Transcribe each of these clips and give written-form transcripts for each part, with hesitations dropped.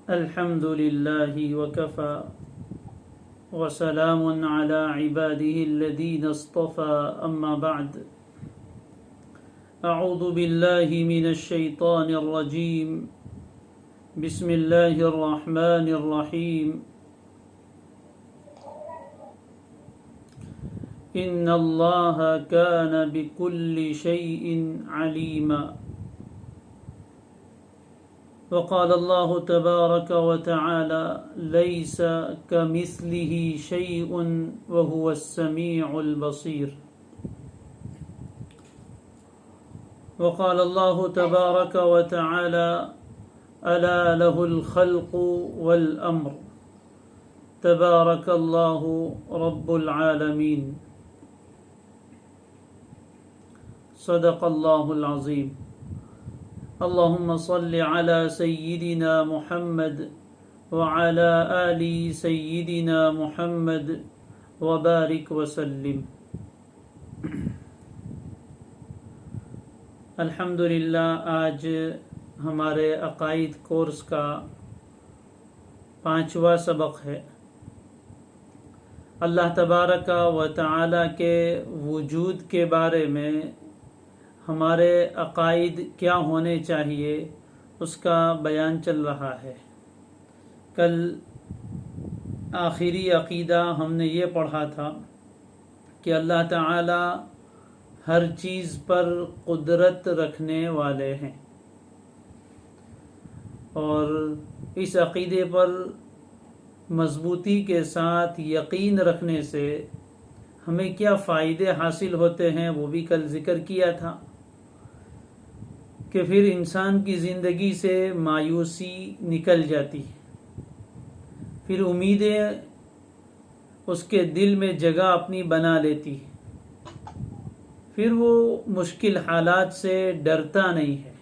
الحمد لله وكفى وسلام على عباده الذين اصطفى أما بعد أعوذ بالله من الشيطان الرجيم بسم الله الرحمن الرحيم إن الله كان بكل شيء عليما وقال الله تبارك وتعالى ليس كمثله شيء وهو السميع البصير وقال الله تبارك وتعالى ألا له الخلق والأمر تبارك الله رب العالمين صدق الله العظيم اللهم صل على سيدنا محمد وعلى آل سيدنا محمد وبارك وسلم الحمدللہ آج ہمارے عقائد کورس کا 5واں سبق ہے۔ اللہ تبارک و تعالی کے وجود کے بارے میں ہمارے عقائد کیا ہونے چاہیے اس کا بیان چل رہا ہے۔ کل آخری عقیدہ ہم نے یہ پڑھا تھا کہ اللہ تعالی ہر چیز پر قدرت رکھنے والے ہیں، اور اس عقیدے پر مضبوطی کے ساتھ یقین رکھنے سے ہمیں کیا فائدے حاصل ہوتے ہیں وہ بھی کل ذکر کیا تھا کہ پھر انسان کی زندگی سے مایوسی نکل جاتی، پھر امیدیں اس کے دل میں جگہ اپنی بنا لیتی، پھر وہ مشکل حالات سے ڈرتا نہیں ہے،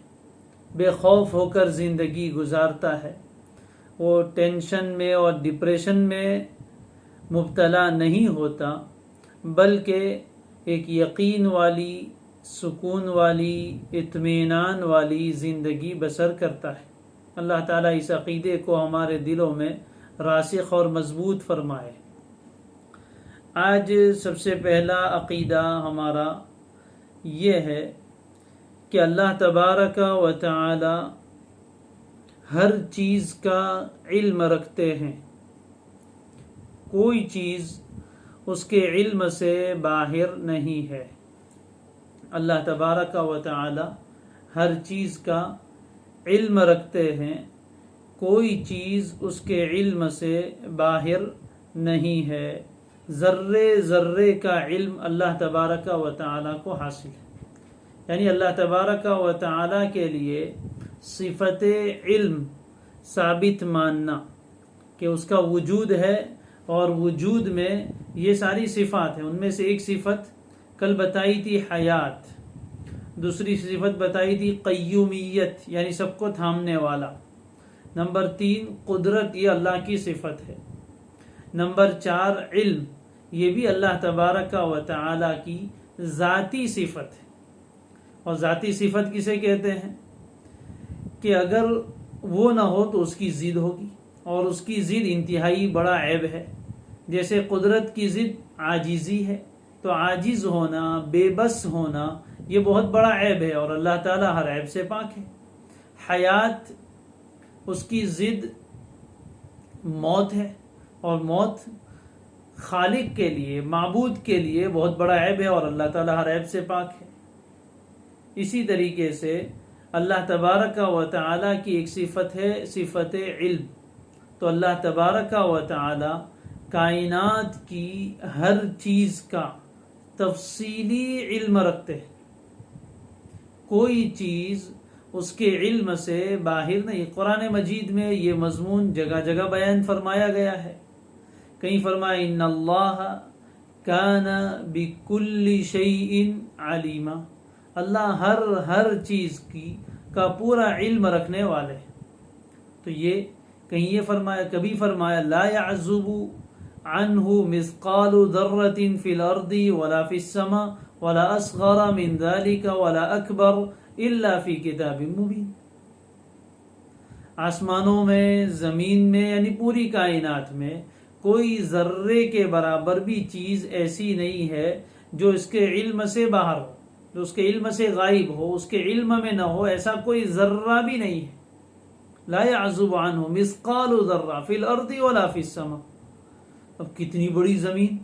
بے خوف ہو کر زندگی گزارتا ہے، وہ ٹینشن میں اور ڈپریشن میں مبتلا نہیں ہوتا، بلکہ ایک یقین والی، سکون والی، اطمینان والی زندگی بسر کرتا ہے۔ اللہ تعالیٰ اس عقیدے کو ہمارے دلوں میں راسخ اور مضبوط فرمائے۔ آج سب سے پہلا عقیدہ ہمارا یہ ہے کہ اللہ تبارک و تعالی ہر چیز کا علم رکھتے ہیں، کوئی چیز اس کے علم سے باہر نہیں ہے۔ اللہ تبارک و تعالی ہر چیز کا علم رکھتے ہیں، کوئی چیز اس کے علم سے باہر نہیں ہے۔ ذرے ذرے کا علم اللہ تبارک و تعالی کو حاصل ہے، یعنی اللہ تبارک و تعالی کے لیے صفت علم ثابت ماننا کہ اس کا وجود ہے، اور وجود میں یہ ساری صفات ہیں۔ ان میں سے ایک صفت کل بتائی تھی حیات، دوسری صفت بتائی تھی قیومیت یعنی سب کو تھامنے والا، نمبر 3 قدرت، یہ اللہ کی صفت ہے، نمبر 4 علم، یہ بھی اللہ تبارک و تعالی کی ذاتی صفت ہے۔ اور ذاتی صفت کسے کہتے ہیں کہ اگر وہ نہ ہو تو اس کی ضد ہوگی، اور اس کی ضد انتہائی بڑا عیب ہے۔ جیسے قدرت کی ضد عاجزی ہے، تو عاجز ہونا، بے بس ہونا، یہ بہت بڑا عیب ہے، اور اللہ تعالیٰ ہر عیب سے پاک ہے۔ حیات، اس کی ضد موت ہے، اور موت خالق کے لیے، معبود کے لیے بہت بڑا عیب ہے، اور اللہ تعالیٰ ہر عیب سے پاک ہے۔ اسی طریقے سے اللہ تبارک و تعالیٰ کی ایک صفت ہے صفت علم، تو اللہ تبارک و تعالیٰ کائنات کی ہر چیز کا تفصیلی علم رکھتے ہیں، کوئی چیز اس کے علم سے باہر نہیں۔ قرآن مجید میں یہ مضمون جگہ جگہ بیان فرمایا گیا ہے، کہیں فرمایا ان اللہ کان بکل شیء علیما، اللہ ہر چیز کا پورا علم رکھنے والے۔ تو یہ کہیں یہ فرمایا، کبھی فرمایا لا يعزب عنہ مثقال ذرۃ فی الارض ولا فی السماء ولا اصغر من ذلك ولا اکبر الا فی کتاب مبین۔ آسمانوں میں، زمین میں، یعنی پوری کائنات میں کوئی ذرے کے برابر بھی چیز ایسی نہیں ہے جو اس کے علم سے باہر ہو، جو اس کے علم سے غائب ہو، اس کے علم میں نہ ہو. ایسا کوئی ذرہ بھی نہیں ہے. لا يعزب عنہ مثقال ذرہ فی الارض ولا فی السماء. اب کتنی بڑی زمین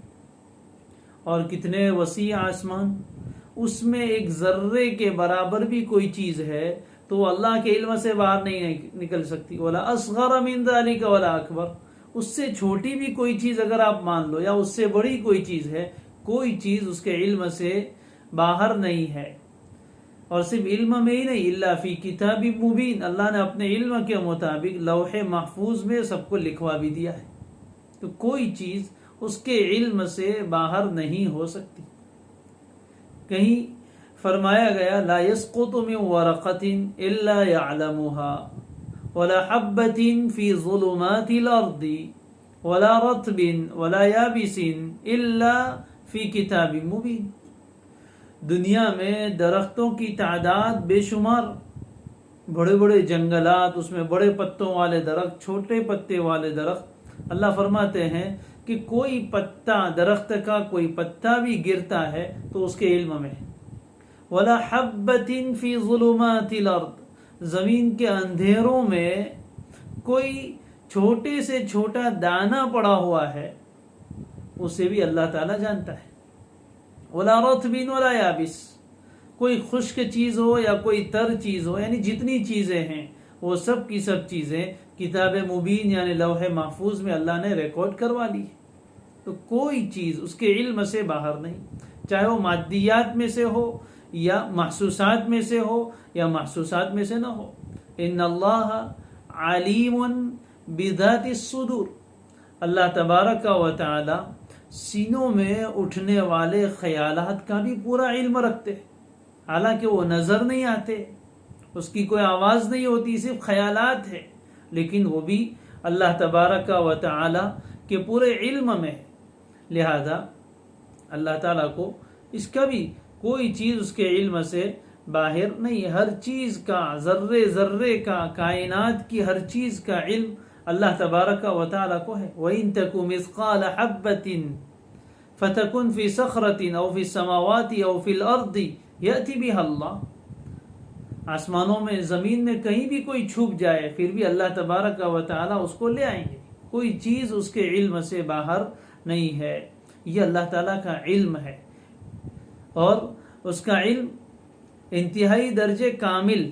اور کتنے وسیع آسمان، اس میں ایک ذرے کے برابر بھی کوئی چیز ہے تو وہ اللہ کے علم سے باہر نہیں نکل سکتی. ولا اصغر من ذلک ولا اکبر. اس سے چھوٹی بھی کوئی چیز اگر آپ مان لو یا اس سے بڑی کوئی چیز ہے، کوئی چیز اس کے علم سے باہر نہیں ہے. اور صرف علم میں ہی نہیں، الا فی کتاب مبین، اللہ نے اپنے علم کے مطابق لوح محفوظ میں سب کو لکھوا بھی دیا ہے. تو کوئی چیز اس کے علم سے باہر نہیں ہو سکتی. کہیں فرمایا گیا لا يسقط من ورقۃ الا يعلمها ولا حبة في ظلمات الارض ولا رطب ولا يابس الا في كتاب مبين. دنیا میں درختوں کی تعداد بے شمار، بڑے بڑے جنگلات، اس میں بڑے پتوں والے درخت، چھوٹے پتے والے درخت. اللہ فرماتے ہیں کہ کوئی پتا، درخت کا کوئی پتا بھی گرتا ہے تو اس کے علم میں. ولا حبة في ظلمات الارض، زمین کے اندھیروں میں کوئی چھوٹے سے چھوٹا دانہ پڑا ہوا ہے، اسے بھی اللہ تعالی جانتا ہے. ولا رطب ولا یابس، کوئی خشک چیز ہو یا کوئی تر چیز ہو، یعنی جتنی چیزیں ہیں وہ سب کی سب چیزیں کتاب مبین یعنی لوح محفوظ میں اللہ نے ریکارڈ کروا لی. تو کوئی چیز اس کے علم سے باہر نہیں، چاہے وہ مادیات میں سے ہو یا محسوسات میں سے ہو یا محسوسات میں سے نہ ہو. ان اللہ علیم بذات الصدور، اللہ تبارک و تعالی سینوں میں اٹھنے والے خیالات کا بھی پورا علم رکھتے ہیں. حالانکہ وہ نظر نہیں آتے، اس کی کوئی آواز نہیں ہوتی، صرف خیالات ہے، لیکن وہ بھی اللہ تبارک و تعالی کے پورے علم میں ہے. لہذا اللہ تعالیٰ کو اس کا بھی کوئی چیز اس کے علم سے باہر نہیں. ہر چیز کا، ذرے ذرے کا، کائنات کی ہر چیز کا علم اللہ تبارک و تعالیٰ کو ہے. وَإِن تَكُ مِثْقَالَ حَبَّةٍ فَتَكُنْ فِي صَخْرَةٍ أَوْ فِي السَّمَاوَاتِ أَوْ فِي الْأَرْضِ يَأْتِ بِهَا اللَّهُ. آسمانوں میں، زمین میں کہیں بھی کوئی چھپ جائے پھر بھی اللہ تبارک و تعالیٰ اس کو لے آئیں گے. کوئی چیز اس کے علم سے باہر نہیں ہے. یہ اللہ تعالیٰ کا علم ہے، اور اس کا علم انتہائی درجے کامل،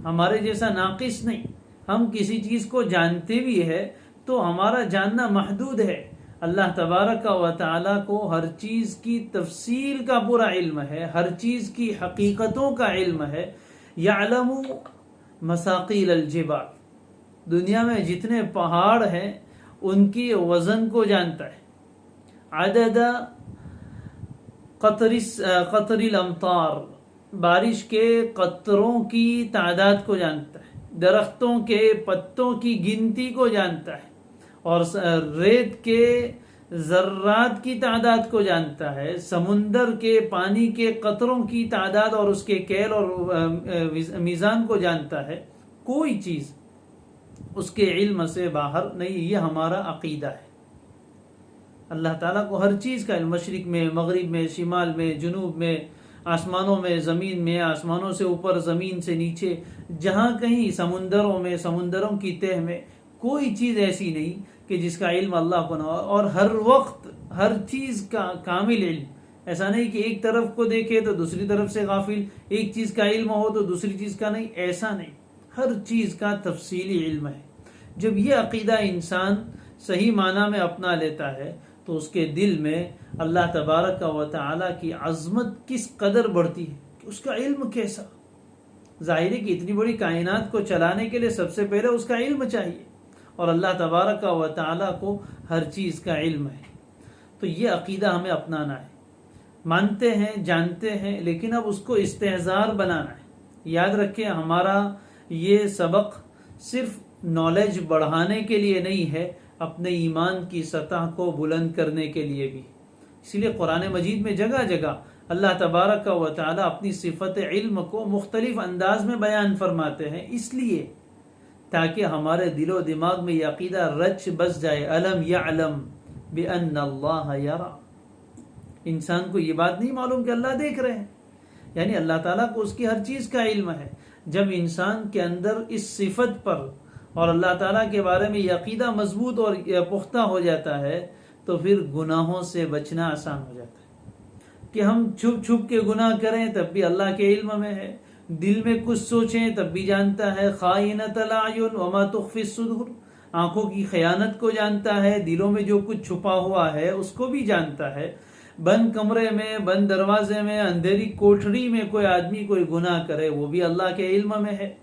ہمارے جیسا ناقص نہیں. ہم کسی چیز کو جانتے بھی ہے تو ہمارا جاننا محدود ہے. اللہ تبارک و تعالیٰ کو ہر چیز کی تفصیل کا پورا علم ہے، ہر چیز کی حقیقتوں کا علم ہے. یعلم مثاقیل الجبال، دنیا میں جتنے پہاڑ ہیں ان کی وزن کو جانتا ہے. عدد قطر الامطار، بارش کے قطروں کی تعداد کو جانتا ہے. درختوں کے پتوں کی گنتی کو جانتا ہے، اور ریت کے ذرات کی تعداد کو جانتا ہے. سمندر کے پانی کے قطروں کی تعداد اور اس کے کیل اور میزان کو جانتا ہے. کوئی چیز اس کے علم سے باہر نہیں. یہ ہمارا عقیدہ ہے. اللہ تعالیٰ کو ہر چیز کا علم، مشرق میں، مغرب میں، شمال میں، جنوب میں، آسمانوں میں، زمین میں، آسمانوں سے اوپر، زمین سے نیچے، جہاں کہیں سمندروں میں، سمندروں کی تہ میں، کوئی چیز ایسی نہیں کہ جس کا علم اللہ کو نہ ہو. اور ہر وقت ہر چیز کا کامل علم. ایسا نہیں کہ ایک طرف کو دیکھے تو دوسری طرف سے غافل، ایک چیز کا علم ہو تو دوسری چیز کا نہیں، ایسا نہیں. ہر چیز کا تفصیلی علم ہے. جب یہ عقیدہ انسان صحیح معنی میں اپنا لیتا ہے تو اس کے دل میں اللہ تبارک و تعالیٰ کی عظمت کس قدر بڑھتی ہے، کہ اس کا علم کیسا. ظاہر ہے کہ اتنی بڑی کائنات کو چلانے کے لیے سب سے پہلے اس کا علم چاہیے، اور اللہ تبارک و تعالیٰ کو ہر چیز کا علم ہے. تو یہ عقیدہ ہمیں اپنانا ہے. مانتے ہیں، جانتے ہیں، لیکن اب اس کو استحضار بنانا ہے. یاد رکھیں، ہمارا یہ سبق صرف نالج بڑھانے کے لیے نہیں ہے، اپنے ایمان کی سطح کو بلند کرنے کے لیے بھی. اسی لیے قرآن مجید میں جگہ جگہ اللہ تبارک و تعالیٰ اپنی صفت علم کو مختلف انداز میں بیان فرماتے ہیں، اس لیے تاکہ ہمارے دل و دماغ میں یہ عقیدہ رچ بس جائے، الم یعلم بان اللہ یرا، انسان کو یہ بات نہیں معلوم کہ اللہ دیکھ رہے ہیں، یعنی اللہ تعالیٰ کو اس کی ہر چیز کا علم ہے۔ جب انسان کے اندر اس صفت پر اور اللہ تعالیٰ کے بارے میں یہ عقیدہ مضبوط اور پختہ ہو جاتا ہے تو پھر گناہوں سے بچنا آسان ہو جاتا ہے، کہ ہم چھپ چھپ کے گناہ کریں تب بھی اللہ کے علم میں ہے، دل میں کچھ سوچیں تب بھی جانتا ہے، خائنۃ الاعین وما تخفی الصدور، آنکھوں کی خیانت کو جانتا ہے، دلوں میں جو کچھ چھپا ہوا ہے اس کو بھی جانتا ہے۔ بند کمرے میں، بند دروازے میں، اندھیری کوٹھری میں کوئی آدمی کوئی گناہ کرے وہ بھی اللہ کے علم میں ہے،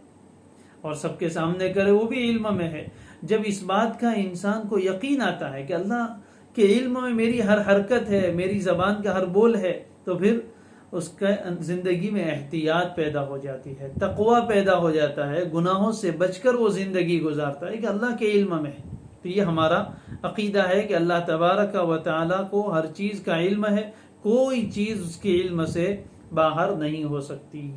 اور سب کے سامنے کرے وہ بھی علم میں ہے۔ جب اس بات کا انسان کو یقین آتا ہے کہ اللہ کے علم میں میری ہر حرکت ہے، میری زبان کا ہر بول ہے، تو پھر اس کا زندگی میں احتیاط پیدا ہو جاتی ہے، تقوی پیدا ہو جاتا ہے، گناہوں سے بچ کر وہ زندگی گزارتا ہے کہ اللہ کے علم میں ہے۔ تو یہ ہمارا عقیدہ ہے کہ اللہ تبارک و تعالیٰ کو ہر چیز کا علم ہے، کوئی چیز اس کے علم سے باہر نہیں ہو سکتی۔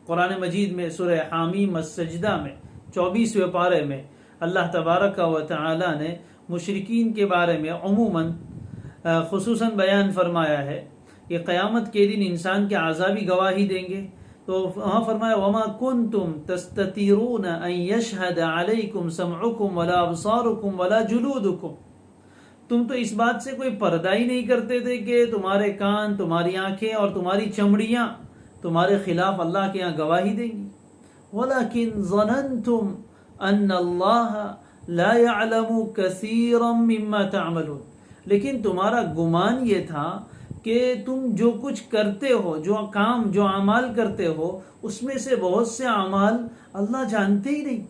قرآن مجید میں سورہ حامیم السجدہ میں 24ویں پارے میں اللہ تبارک و تعالیٰ نے مشرکین کے بارے میں عموماً خصوصاً بیان فرمایا ہے کہ قیامت کے دن انسان کے عذابی گواہی دیں گے، تو وہاں فرمایا وَمَا كُنْتُمْ تَسْتَتِرُونَ أَن يَشْهَدَ عَلَيْكُمْ سَمْعُكُمْ وَلَا أَبْصَارُكُمْ وَلَا جُلُودُكُمْ، تم تو اس بات سے کوئی پردہ ہی نہیں کرتے تھے کہ تمہارے کان، تمہاری آنکھیں اور تمہاری چمڑیاں تمہارے خلاف اللہ کے یہاں گواہی دیں گی۔ وَلَكِنْ ظَنَنْتُمْ أَنَّ اللَّهَ لَا يَعْلَمُ كَثِيرًا مِمَّا تَعْمَلُونَ، لیکن تمہارا گمان یہ تھا کہ تم جو کچھ کرتے ہو، جو اعمال کرتے ہو، اس میں سے بہت سے اعمال اللہ جانتے ہی نہیں،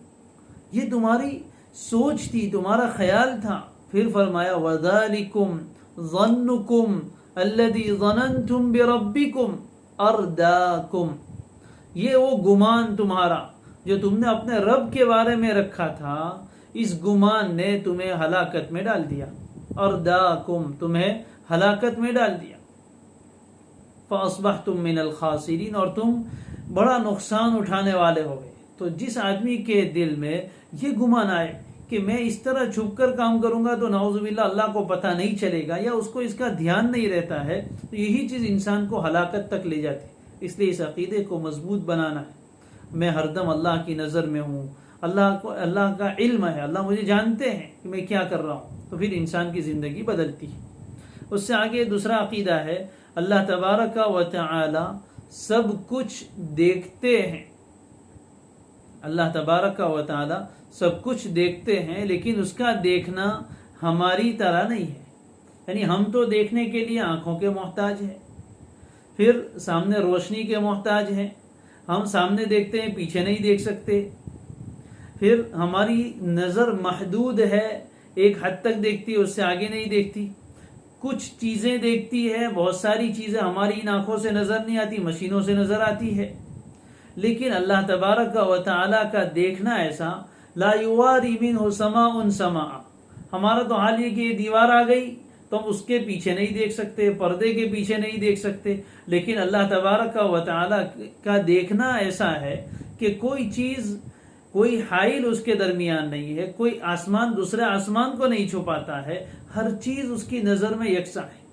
یہ تمہاری سوچ تھی، تمہارا خیال تھا۔ پھر فرمایا وَذَلِكُمْ ظَنُّكُمْ الَّذِي ظَنَنْتُمْ بِرَبِّكُمْ أَرْدَاكُمْ، یہ وہ گمان تمہارا جو تم نے اپنے رب کے بارے میں رکھا تھا، اس گمان نے تمہیں ہلاکت میں ڈال دیا، أَرْدَاكُمْ، تمہیں ہلاکت میں ڈال دیا۔ فَأَصْبَحْتُمْ مِنَ الْخَاسِرِينَ، اور تم بڑا نقصان اٹھانے والے ہو گئے۔ تو جس آدمی کے دل میں یہ گمان آئے کہ میں اس طرح چھپ کر کام کروں گا تو نعوذ باللہ اللہ کو پتہ نہیں چلے گا، یا اس کو اس کا دھیان نہیں رہتا ہے، تو یہی چیز انسان کو ہلاکت تک لے جاتی ہے۔ اس لیے اس عقیدے کو مضبوط بنانا ہے، میں ہر دم اللہ کی نظر میں ہوں، اللہ کا علم ہے، اللہ مجھے جانتے ہیں کہ میں کیا کر رہا ہوں، تو پھر انسان کی زندگی بدلتی ہے۔ اس سے آگے دوسرا عقیدہ ہے اللہ تبارک و تعالی سب کچھ دیکھتے ہیں، اللہ تبارک و تعالی سب کچھ دیکھتے ہیں، لیکن اس کا دیکھنا ہماری طرح نہیں ہے، یعنی ہم تو دیکھنے کے لیے آنکھوں کے محتاج ہیں، پھر سامنے روشنی کے محتاج ہیں، ہم سامنے دیکھتے ہیں پیچھے نہیں دیکھ سکتے، پھر ہماری نظر محدود ہے، ایک حد تک دیکھتی ہے، اس سے آگے نہیں دیکھتی، کچھ چیزیں دیکھتی ہے، بہت ساری چیزیں ہماری ان آنکھوں سے نظر نہیں آتی، مشینوں سے نظر آتی ہے۔ لیکن اللہ تبارک و تعالیٰ کا دیکھنا ایسا لا یواری منہ سماء سماء، ہمارا تو حال یہ کہ یہ دیوار آ گئی تو ہم اس کے پیچھے نہیں دیکھ سکتے، پردے کے پیچھے نہیں دیکھ سکتے، لیکن اللہ تبارک و تعالیٰ کا دیکھنا ایسا ہے کہ کوئی چیز، کوئی حائل اس کے درمیان نہیں ہے، کوئی آسمان دوسرے آسمان کو نہیں چھپاتا ہے، ہر چیز اس کی نظر میں یکساں ہے،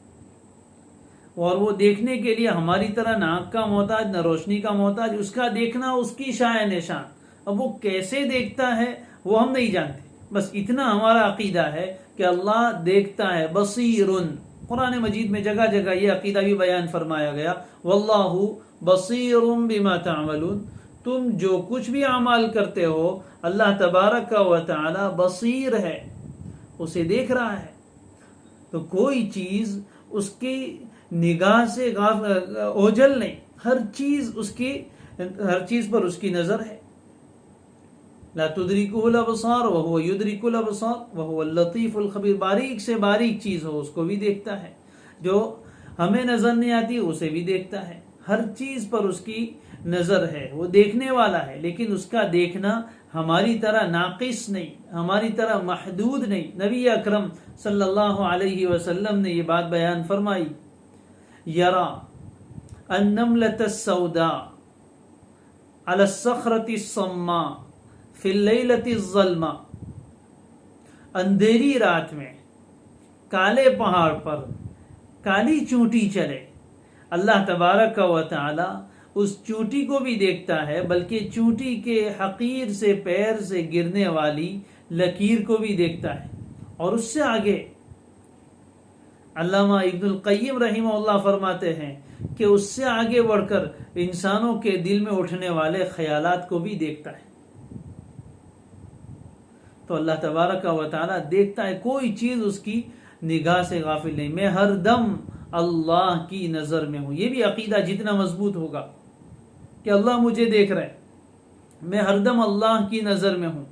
اور وہ دیکھنے کے لیے ہماری طرح نہ آنکھ کا محتاج نہ روشنی کا محتاج، اس کا دیکھنا اس کی شاہ نشان۔ اب وہ کیسے دیکھتا ہے وہ ہم نہیں جانتے، بس اتنا ہمارا عقیدہ ہے کہ اللہ دیکھتا ہے، بصیر۔ قرآن مجید میں جگہ جگہ یہ عقیدہ بھی بیان فرمایا گیا، واللہ بصیر بما تعملون، تم جو کچھ بھی اعمال کرتے ہو اللہ تبارک و تعالی بصیر ہے، اسے دیکھ رہا ہے، تو کوئی چیز اس کی نگاہ سے اوجھل نہیں، ہر چیز پر اس کی نظر ہے۔ لا تدرکہ الابصار وہو یدرک الابصار وہو اللطیف الخبیر، باریک سے باریک چیز ہو اس کو بھی دیکھتا ہے، جو ہمیں نظر نہیں آتی اسے بھی دیکھتا ہے، ہر چیز پر اس کی نظر ہے، وہ دیکھنے والا ہے، لیکن اس کا دیکھنا ہماری طرح ناقص نہیں، ہماری طرح محدود نہیں۔ نبی اکرم صلی اللہ علیہ وسلم نے یہ بات بیان فرمائی، یرا النملۃ السوداء علی الصخرۃ الصماء فی اللیلۃ الظلمہ، اندھیری رات میں کالے پہاڑ پر کالی چونٹی چلے، اللہ تبارک و تعالی اس چونٹی کو بھی دیکھتا ہے، بلکہ چونٹی کے حقیر سے پیر سے گرنے والی لکیر کو بھی دیکھتا ہے۔ اور اس سے آگے علامہ ابن القیم رحمہ اللہ فرماتے ہیں کہ اس سے آگے بڑھ کر انسانوں کے دل میں اٹھنے والے خیالات کو بھی دیکھتا ہے۔ تو اللہ تبارک و تعالی دیکھتا ہے، کوئی چیز اس کی نگاہ سے غافل نہیں۔ میں ہر دم اللہ کی نظر میں ہوں۔ یہ بھی عقیدہ جتنا مضبوط ہوگا کہ اللہ مجھے دیکھ رہے، میں ہر دم اللہ کی نظر میں ہوں،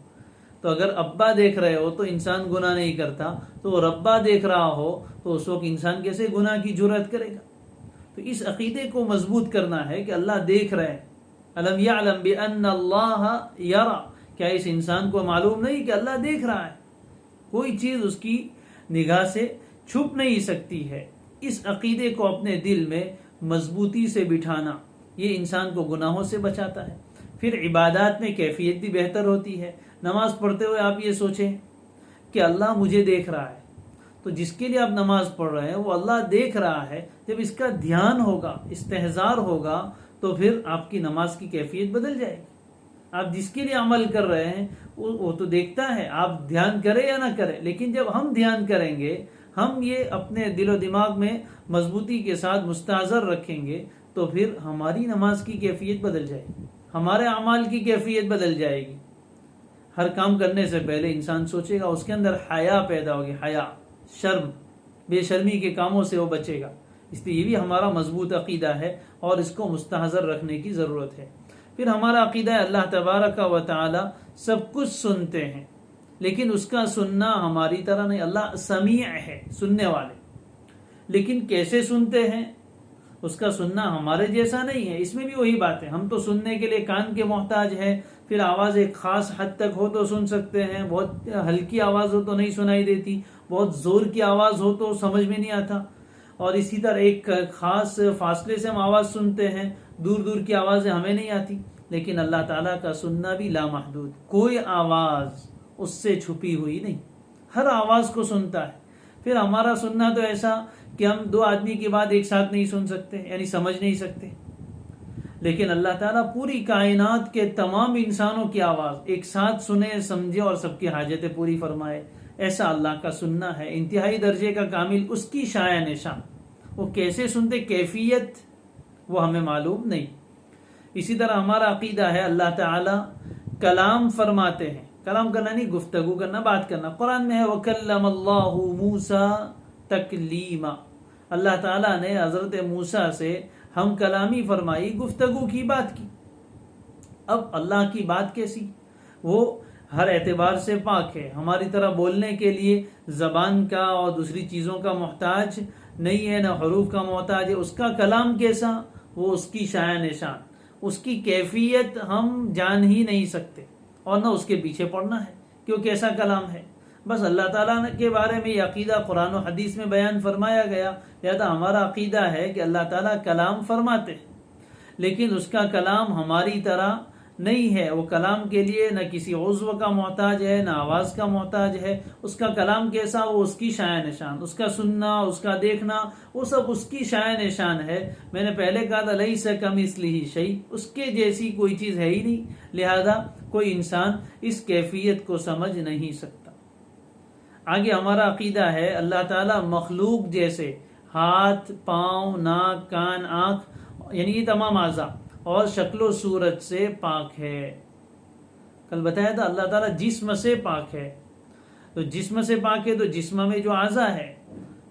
تو اگر ابا دیکھ رہے ہو تو انسان گناہ نہیں کرتا، تو ربا دیکھ رہا ہو تو اس وقت انسان کیسے گناہ کی جرأت کرے گا؟ تو اس عقیدے کو مضبوط کرنا ہے کہ اللہ دیکھ رہے ہیں۔ الم یعلم بان اللہ یرا، کیا اس انسان کو معلوم نہیں کہ اللہ دیکھ رہا ہے؟ کوئی چیز اس کی نگاہ سے چھپ نہیں سکتی ہے۔ اس عقیدے کو اپنے دل میں مضبوطی سے بٹھانا، یہ انسان کو گناہوں سے بچاتا ہے۔ پھر عبادات میں کیفیت بھی بہتر ہوتی ہے۔ نماز پڑھتے ہوئے آپ یہ سوچیں کہ اللہ مجھے دیکھ رہا ہے، تو جس کے لیے آپ نماز پڑھ رہے ہیں وہ اللہ دیکھ رہا ہے۔ جب اس کا دھیان ہوگا، استحضار ہوگا، تو پھر آپ کی نماز کی کیفیت بدل جائے گی۔ آپ جس کے لیے عمل کر رہے ہیں وہ تو دیکھتا ہے، آپ دھیان کریں یا نہ کریں، لیکن جب ہم دھیان کریں گے، ہم یہ اپنے دل و دماغ میں مضبوطی کے ساتھ مستحضر رکھیں گے، تو پھر ہماری نماز کی کیفیت بدل جائے گی، ہمارے اعمال کی کیفیت بدل جائے گی۔ ہر کام کرنے سے پہلے انسان سوچے گا، اس کے اندر حیا پیدا ہوگی، حیا، شرم، بے شرمی کے کاموں سے وہ بچے گا۔ اس لیے یہ بھی ہمارا مضبوط عقیدہ ہے اور اس کو مستحضر رکھنے کی ضرورت ہے۔ پھر ہمارا عقیدہ ہے اللہ تبارک و تعالی سب کچھ سنتے ہیں، لیکن اس کا سننا ہماری طرح نہیں۔ اللہ سمیع ہے، سننے والے، لیکن کیسے سنتے ہیں؟ اس کا سننا ہمارے جیسا نہیں ہے۔ اس میں بھی وہی بات ہے، ہم تو سننے کے لیے کان کے محتاج ہیں، پھر آواز ایک خاص حد تک ہو تو سن سکتے ہیں، بہت ہلکی آواز ہو تو نہیں سنائی دیتی، بہت زور کی آواز ہو تو سمجھ میں نہیں آتا، اور اسی طرح ایک خاص فاصلے سے ہم آواز سنتے ہیں، دور دور کی آوازیں ہمیں نہیں آتی۔ لیکن اللہ تعالیٰ کا سننا بھی لامحدود، کوئی آواز اس سے چھپی ہوئی نہیں، ہر آواز کو سنتا ہے۔ پھر ہمارا سننا تو ایسا کہ ہم دو آدمی کی بات ایک ساتھ نہیں سن سکتے، یعنی سمجھ نہیں سکتے، لیکن اللہ تعالیٰ پوری کائنات کے تمام انسانوں کی آواز ایک ساتھ سنے، سمجھے اور سب کی حاجتیں پوری فرمائے۔ ایسا اللہ کا سننا ہے، انتہائی درجے کا کامل، اس کی شایع نشان۔ وہ کیسے سنتے، کیفیت وہ ہمیں معلوم نہیں۔ اسی طرح ہمارا عقیدہ ہے اللہ تعالیٰ کلام فرماتے ہیں، کلام کرنا نہیں، گفتگو کرنا، بات کرنا۔ قرآن میں ہے وَكَلَّمَ اللَّهُ مُوسَى تَكْلِيمًا، اللہ تعالیٰ نے حضرت موسیٰ سے ہم کلامی فرمائی، گفتگو کی، بات کی۔ اب اللہ کی بات کیسی؟ وہ ہر اعتبار سے پاک ہے، ہماری طرح بولنے کے لیے زبان کا اور دوسری چیزوں کا محتاج نہیں ہے، نہ حروف کا محتاج ہے۔ اس کا کلام کیسا، وہ اس کی شایع نشان، اس کی کیفیت ہم جان ہی نہیں سکتے، اور نہ اس کے پیچھے پڑنا ہے کہ وہ کیسا کلام ہے۔ بس اللہ تعالیٰ کے بارے میں یہ عقیدہ قرآن و حدیث میں بیان فرمایا گیا، لہذا ہمارا عقیدہ ہے کہ اللہ تعالیٰ کلام فرماتے ہیں، لیکن اس کا کلام ہماری طرح نہیں ہے۔ وہ کلام کے لیے نہ کسی عضو کا محتاج ہے، نہ آواز کا محتاج ہے۔ اس کا کلام کیسا، وہ اس کی شایع نشان، اس کا سننا، اس کا دیکھنا، وہ سب اس کی شایع نشان ہے۔ میں نے پہلے کہا تھا لیس کمثلہ شیء، اس کے جیسی کوئی چیز ہے ہی نہیں، لہذا کوئی انسان اس کیفیت کو سمجھ نہیں سکتا۔ آگے ہمارا عقیدہ ہے اللہ تعالیٰ مخلوق جیسے ہاتھ، پاؤں، ناک، کان، آنکھ، یعنی یہ تمام اعضاء اور شکل و صورت سے پاک ہے۔ کل بتایا تھا اللہ تعالیٰ جسم سے پاک ہے، تو جسم سے پاک ہے تو جسم میں جو اعضاء ہے،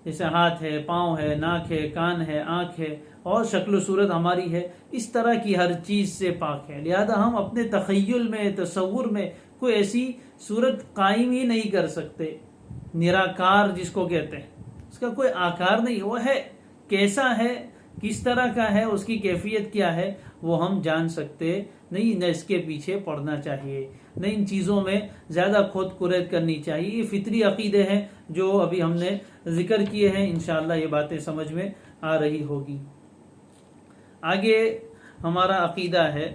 جیسے ہاتھ ہے، پاؤں ہے، ناک ہے، کان ہے، آنکھ ہے، اور شکل و صورت ہماری ہے، اس طرح کی ہر چیز سے پاک ہے۔ لہذا ہم اپنے تخیل میں، تصور میں کوئی ایسی صورت قائم ہی نہیں کر سکتے۔ نراکار جس کو کہتے ہیں، اس کا کوئی آکار نہیں، وہ ہے، کیسا ہے، کس طرح کا ہے، اس کی کیفیت کیا ہے، وہ ہم جان سکتے نہیں۔ نہ اس کے پیچھے پڑنا چاہیے، نہ ان چیزوں میں زیادہ کھود کرید کرنی چاہیے۔ یہ فطری عقیدے ہیں جو ابھی ہم نے ذکر کیے ہیں، انشاءاللہ یہ باتیں سمجھ میں آ رہی ہوگی۔ آگے ہمارا عقیدہ ہے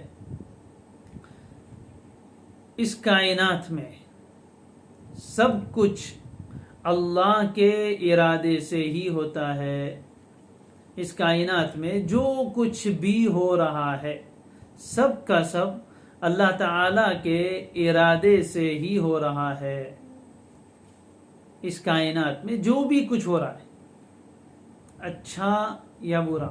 اس کائنات میں سب کچھ اللہ کے ارادے سے ہی ہوتا ہے. اس کائنات میں جو کچھ بھی ہو رہا ہے سب کا سب اللہ تعالی کے ارادے سے ہی ہو رہا ہے. اس کائنات میں جو بھی کچھ ہو رہا ہے اچھا یا برا،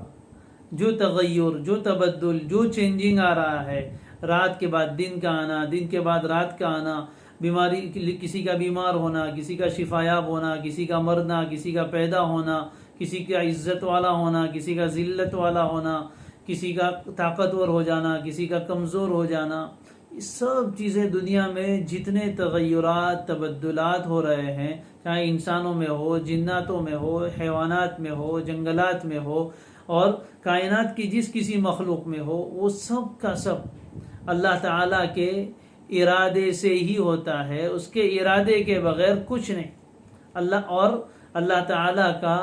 جو تغیر، جو تبدل، جو چینجنگ آ رہا ہے، رات کے بعد دن کا آنا، دن کے بعد رات کا آنا، بیماری، کسی کا بیمار ہونا، کسی کا شفایاب ہونا، کسی کا مرنا، کسی کا پیدا ہونا، کسی کا عزت والا ہونا، کسی کا ذلت والا ہونا، کسی کا طاقتور ہو جانا، کسی کا کمزور ہو جانا، یہ سب چیزیں دنیا میں جتنے تغیرات، تبدلات ہو رہے ہیں، چاہے انسانوں میں ہو، جناتوں میں ہو، حیوانات میں ہو، جنگلات میں ہو، اور کائنات کی جس کسی مخلوق میں ہو، وہ سب کا سب اللہ تعالیٰ کے ارادے سے ہی ہوتا ہے. اس کے ارادے کے بغیر کچھ نہیں. اللہ تعالیٰ کا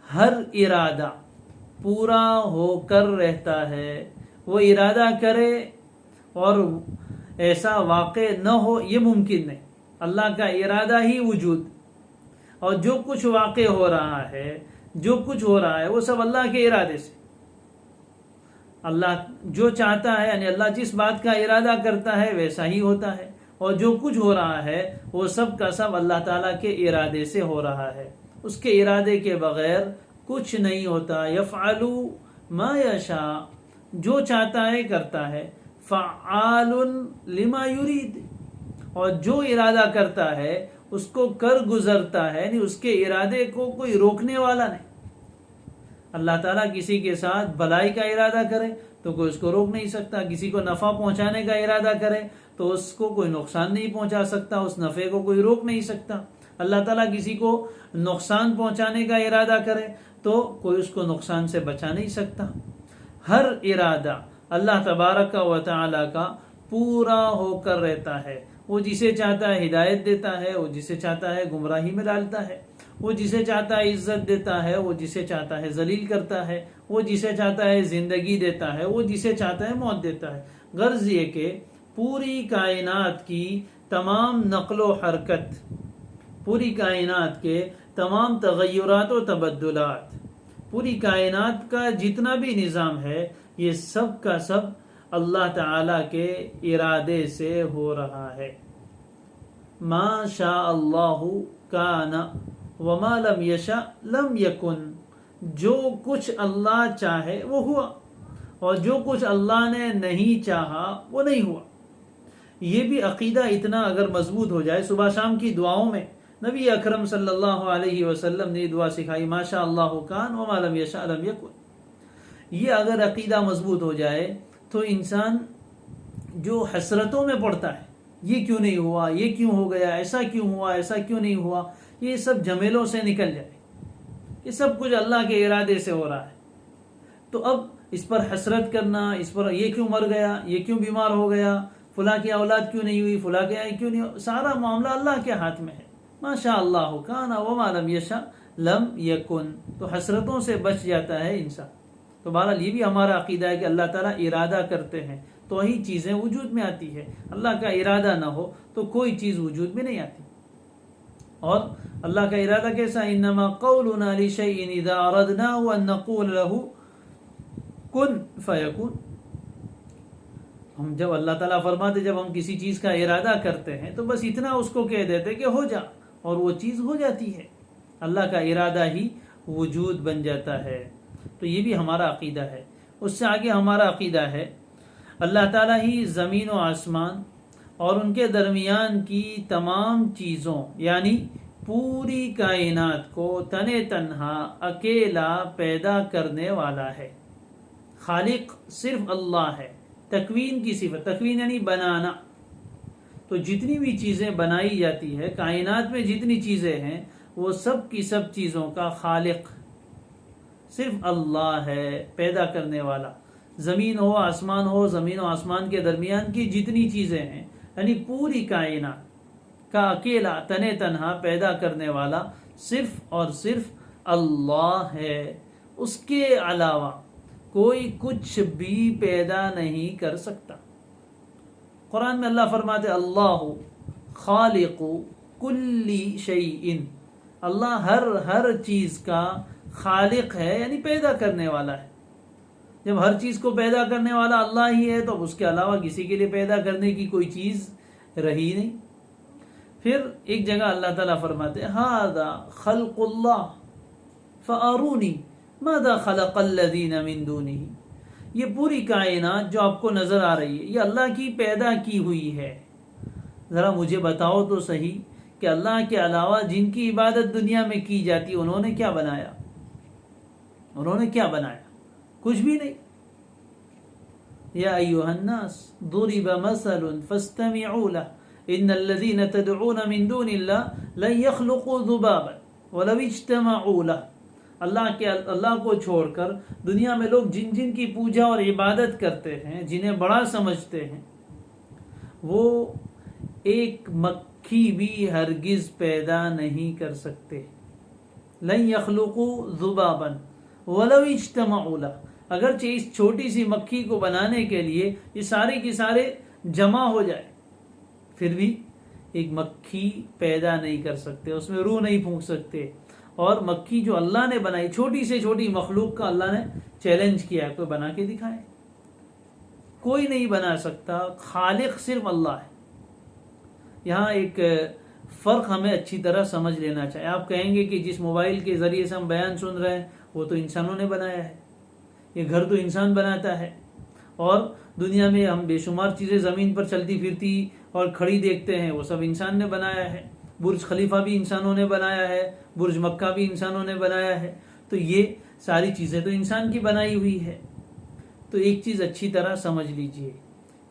ہر ارادہ پورا ہو کر رہتا ہے. وہ ارادہ کرے اور ایسا واقع نہ ہو، یہ ممکن نہیں. اللہ کا ارادہ ہی وجود، اور جو کچھ واقع ہو رہا ہے، جو کچھ ہو رہا ہے، وہ سب اللہ کے ارادے سے. اللہ جو چاہتا ہے، یعنی اللہ جس بات کا ارادہ کرتا ہے ویسا ہی ہوتا ہے، اور جو کچھ ہو رہا ہے وہ سب کا سب اللہ تعالیٰ کے ارادے سے ہو رہا ہے. اس کے ارادے کے بغیر کچھ نہیں ہوتا. یفعل ما یشاء، جو چاہتا ہے کرتا ہے. فعال لما یرید، اور جو ارادہ کرتا ہے اس کو کر گزرتا ہے، یعنی اس کے ارادے کو کوئی روکنے والا نہیں. اللہ تعالیٰ کسی کے ساتھ بھلائی کا ارادہ کرے تو کوئی اس کو روک نہیں سکتا. کسی کو نفع پہنچانے کا ارادہ کرے تو اس کو کوئی نقصان نہیں پہنچا سکتا، اس نفع کو کوئی روک نہیں سکتا. اللہ تعالیٰ کسی کو نقصان پہنچانے کا ارادہ کرے تو کوئی اس کو نقصان سے بچا نہیں سکتا. ہر ارادہ اللہ تبارک و تعالیٰ کا پورا ہو کر رہتا ہے. وہ جسے چاہتا ہے ہدایت دیتا ہے، وہ جسے چاہتا ہے گمراہی میں ڈالتا ہے. وہ جسے چاہتا ہے عزت دیتا ہے، وہ جسے چاہتا ہے ذلیل کرتا ہے. وہ جسے چاہتا ہے زندگی دیتا ہے، وہ جسے چاہتا ہے موت دیتا ہے. غرض یہ کہ پوری کائنات کی تمام نقل و حرکت، پوری کائنات کے تمام تغیرات و تبدلات، پوری کائنات کا جتنا بھی نظام ہے، یہ سب کا سب اللہ تعالی کے ارادے سے ہو رہا ہے. ما شاء اللہ کان وما لم یشاء لم یکن. جو کچھ اللہ چاہے وہ ہوا، اور جو کچھ اللہ نے نہیں چاہا وہ نہیں ہوا. یہ بھی عقیدہ اتنا اگر مضبوط ہو جائے، صبح شام کی دعاؤں میں نبی اکرم صلی اللہ علیہ وسلم نے دعا سکھائی، ما شاء اللہ کان وما لم یشاء لم یکن. یہ اگر عقیدہ مضبوط ہو جائے تو انسان جو حسرتوں میں پڑتا ہے، یہ کیوں نہیں ہوا، یہ کیوں ہو گیا، ایسا کیوں ہوا، ایسا کیوں نہیں ہوا، یہ سب جھمیلوں سے نکل جائے. یہ سب کچھ اللہ کے ارادے سے ہو رہا ہے. تو اب اس پر حسرت کرنا، اس پر یہ کیوں مر گیا، یہ کیوں بیمار ہو گیا، فلاں کی اولاد کیوں نہیں ہوئی، فلاں کے کیوں نہیں ہوئی، سارا معاملہ اللہ کے ہاتھ میں ہے. ما شاء اللہ کان وما لم یشاء لم یکن. تو حسرتوں سے بچ جاتا ہے انسان. تو بہرحال یہ بھی ہمارا عقیدہ ہے کہ اللہ تعالیٰ ارادہ کرتے ہیں تو ہی چیزیں وجود میں آتی ہے. اللہ کا ارادہ نہ ہو تو کوئی چیز وجود میں نہیں آتی. اور اللہ کا ارادہ کیسا؟ انما قولنا لشیء اذا اردناه ان نقول له کن فیکون. ہم جب اللہ تعالیٰ فرماتے، جب ہم کسی چیز کا ارادہ کرتے ہیں تو بس اتنا اس کو کہہ دیتے کہ ہو جا، اور وہ چیز ہو جاتی ہے. اللہ کا ارادہ ہی وجود بن جاتا ہے. تو یہ بھی ہمارا عقیدہ ہے. اس سے آگے ہمارا عقیدہ ہے اللہ تعالیٰ ہی زمین و آسمان اور ان کے درمیان کی تمام چیزوں، یعنی پوری کائنات کو تنے تنہا اکیلا پیدا کرنے والا ہے. خالق صرف اللہ ہے. تکوین کی صفت، تکوین یعنی بنانا. تو جتنی بھی چیزیں بنائی جاتی ہے، کائنات میں جتنی چیزیں ہیں، وہ سب کی سب چیزوں کا خالق صرف اللہ ہے، پیدا کرنے والا. زمین ہو، آسمان ہو، زمین و آسمان کے درمیان کی جتنی چیزیں ہیں، یعنی پوری کائنات کا اکیلا تنے تنہا پیدا کرنے والا صرف اور صرف اللہ ہے. اس کے علاوہ کوئی کچھ بھی پیدا نہیں کر سکتا. قرآن میں اللہ فرماتے اللہ خالق کل شیء، اللہ ہر چیز کا خالق ہے، یعنی پیدا کرنے والا ہے۔ جب ہر چیز کو پیدا کرنے والا اللہ ہی ہے تو اس کے علاوہ کسی کے لیے پیدا کرنے کی کوئی چیز رہی نہیں۔ پھر ایک جگہ اللہ تعالیٰ فرماتے ھذا خلق اللہ فارونی ماذا خلق الذین من دونہ، یہ پوری کائنات جو آپ کو نظر آ رہی ہے یہ اللہ کی پیدا کی ہوئی ہے، ذرا مجھے بتاؤ تو صحیح کہ اللہ کے علاوہ جن کی عبادت دنیا میں کی جاتی انہوں نے کیا بنایا؟ انہوں نے کیا بنایا؟ کچھ بھی نہیں۔ یا ایھا الناس ضرب مثل فاستمعوا له ان الذين تدعون من دون الله لن يخلقوا ذبابا ولو اجتمعوا له، اللہ کو چھوڑ کر دنیا میں لوگ جن کی پوجا اور عبادت کرتے ہیں، جنہیں بڑا سمجھتے ہیں، وہ ایک مکھی بھی ہرگز پیدا نہیں کر سکتے۔ لن يخلقوا ذبابا ولو اجتمعوا له، اگرچہ اس چھوٹی سی مکھی کو بنانے کے لیے یہ سارے کی سارے جمع ہو جائے، پھر بھی ایک مکھی پیدا نہیں کر سکتے، اس میں روح نہیں پھونک سکتے۔ اور مکھی جو اللہ نے بنائی، چھوٹی سے چھوٹی مخلوق کا اللہ نے چیلنج کیا ہے، کوئی بنا کے دکھائے، کوئی نہیں بنا سکتا، خالق صرف اللہ ہے۔ یہاں ایک فرق ہمیں اچھی طرح سمجھ لینا چاہیے۔ آپ کہیں گے کہ جس موبائل کے ذریعے سے ہم بیان سن رہے ہیں وہ تو انسانوں نے بنایا ہے، یہ گھر تو انسان بناتا ہے، اور دنیا میں ہم بے شمار چیزیں زمین پر چلتی پھرتی اور کھڑی دیکھتے ہیں وہ سب انسان نے بنایا ہے، برج خلیفہ بھی انسانوں نے بنایا ہے، برج مکہ بھی انسانوں نے بنایا ہے، تو یہ ساری چیزیں تو انسان کی بنائی ہوئی ہے۔ تو ایک چیز اچھی طرح سمجھ لیجئے،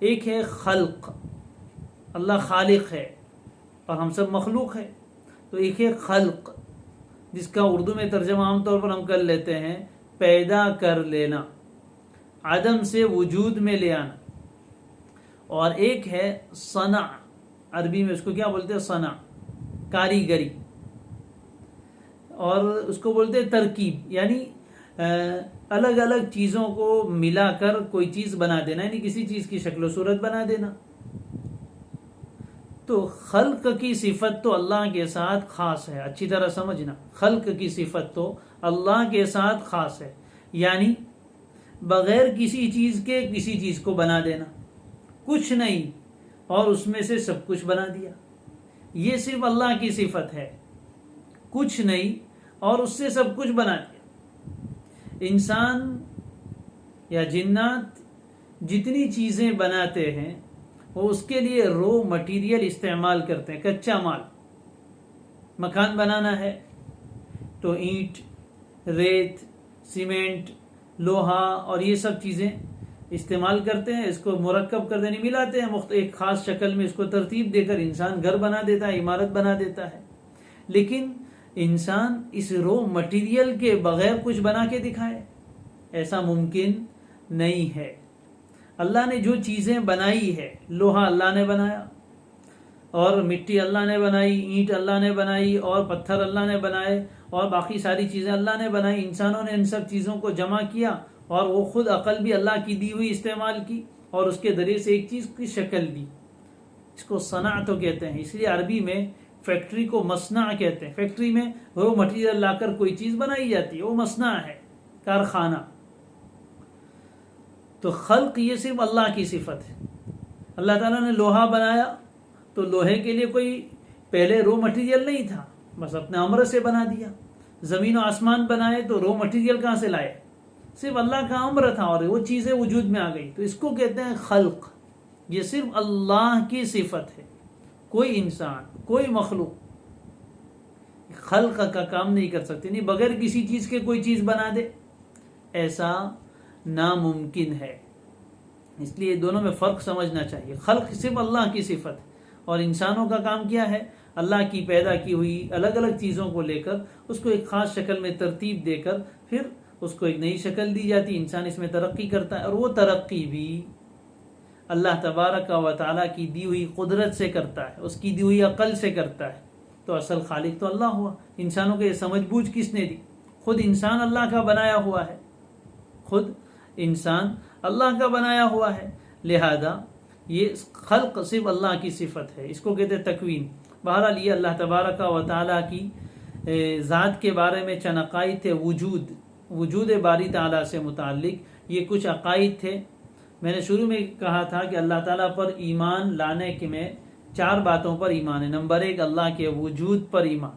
ایک ہے خلق، اللہ خالق ہے اور ہم سب مخلوق ہے، تو ایک ہے خلق جس کا اردو میں ترجمہ عام طور پر ہم کر لیتے ہیں پیدا کر لینا، عدم سے وجود میں لے آنا، اور ایک ہے صنع، عربی میں اس کو کیا بولتے ہیں؟ صنع، کاریگری، اور اس کو بولتے ہیں ترکیب، یعنی الگ الگ چیزوں کو ملا کر کوئی چیز بنا دینا، یعنی کسی چیز کی شکل و صورت بنا دینا۔ تو خلق کی صفت تو اللہ کے ساتھ خاص ہے، اچھی طرح سمجھنا، خلق کی صفت تو اللہ کے ساتھ خاص ہے، یعنی بغیر کسی چیز کے کسی چیز کو بنا دینا، کچھ نہیں اور اس میں سے سب کچھ بنا دیا، یہ صرف اللہ کی صفت ہے، کچھ نہیں اور اس سے سب کچھ بنا دیا۔ انسان یا جنات جتنی چیزیں بناتے ہیں وہ اس کے لیے رو مٹیریل استعمال کرتے ہیں، کچا مال۔ مکان بنانا ہے تو اینٹ، ریت، سیمنٹ، لوہا اور یہ سب چیزیں استعمال کرتے ہیں، اس کو مرکب کر دینے ملاتے ہیں، ایک خاص شکل میں اس کو ترتیب دے کر انسان گھر بنا دیتا ہے، عمارت بنا دیتا ہے۔ لیکن انسان اس رو مٹیریل کے بغیر کچھ بنا کے دکھائے، ایسا ممکن نہیں ہے۔ اللہ نے جو چیزیں بنائی ہے، لوہا اللہ نے بنایا، اور مٹی اللہ نے بنائی، اینٹ اللہ نے بنائی، اور پتھر اللہ نے بنائے، اور باقی ساری چیزیں اللہ نے بنائی، انسانوں نے ان سب چیزوں کو جمع کیا، اور وہ خود عقل بھی اللہ کی دی ہوئی استعمال کی، اور اس کے ذریعے سے ایک چیز کی شکل دی۔ اس کو صنع تو کہتے ہیں، اس لیے عربی میں فیکٹری کو مصنع کہتے ہیں۔ فیکٹری میں رو مٹیریل لا کر کوئی چیز بنائی جاتی ہے، وہ مصنع ہے، کارخانہ۔ تو خلق یہ صرف اللہ کی صفت ہے۔ اللہ تعالیٰ نے لوہا بنایا تو لوہے کے لیے کوئی پہلے رو مٹیریل نہیں تھا، بس اپنے امر سے بنا دیا۔ زمین و آسمان بنائے تو رو مٹیریل کہاں سے لائے؟ صرف اللہ کا امر تھا اور وہ چیزیں وجود میں آ گئی۔ تو اس کو کہتے ہیں خلق، یہ صرف اللہ کی صفت ہے۔ کوئی انسان، کوئی مخلوق خلق کا کام نہیں کر سکتے، نہیں بغیر کسی چیز کے کوئی چیز بنا دے، ایسا ناممکن ہے۔ اس لیے دونوں میں فرق سمجھنا چاہیے۔ خلق صرف اللہ کی صفت ہے، اور انسانوں کا کام کیا ہے؟ اللہ کی پیدا کی ہوئی الگ الگ چیزوں کو لے کر اس کو ایک خاص شکل میں ترتیب دے کر پھر اس کو ایک نئی شکل دی جاتی، انسان اس میں ترقی کرتا ہے، اور وہ ترقی بھی اللہ تبارک و تعالیٰ کی دی ہوئی قدرت سے کرتا ہے، اس کی دی ہوئی عقل سے کرتا ہے۔ تو اصل خالق تو اللہ ہوا۔ انسانوں کو یہ سمجھ بوجھ کس نے دی؟ خود انسان اللہ کا بنایا ہوا ہے، خود انسان اللہ کا بنایا ہوا ہے۔ لہذا یہ خلق صرف اللہ کی صفت ہے، اس کو کہتے ہیں تکوین۔ بہرحال یہ اللہ تبارک و تعالیٰ کی ذات کے بارے میں چند عقائد تھے، وجود باری تعالیٰ سے متعلق یہ کچھ عقائد تھے۔ میں نے شروع میں کہا تھا کہ اللہ تعالیٰ پر ایمان لانے کے میں 4 باتوں پر ایمان ہے۔ نمبر 1 اللہ کے وجود پر ایمان،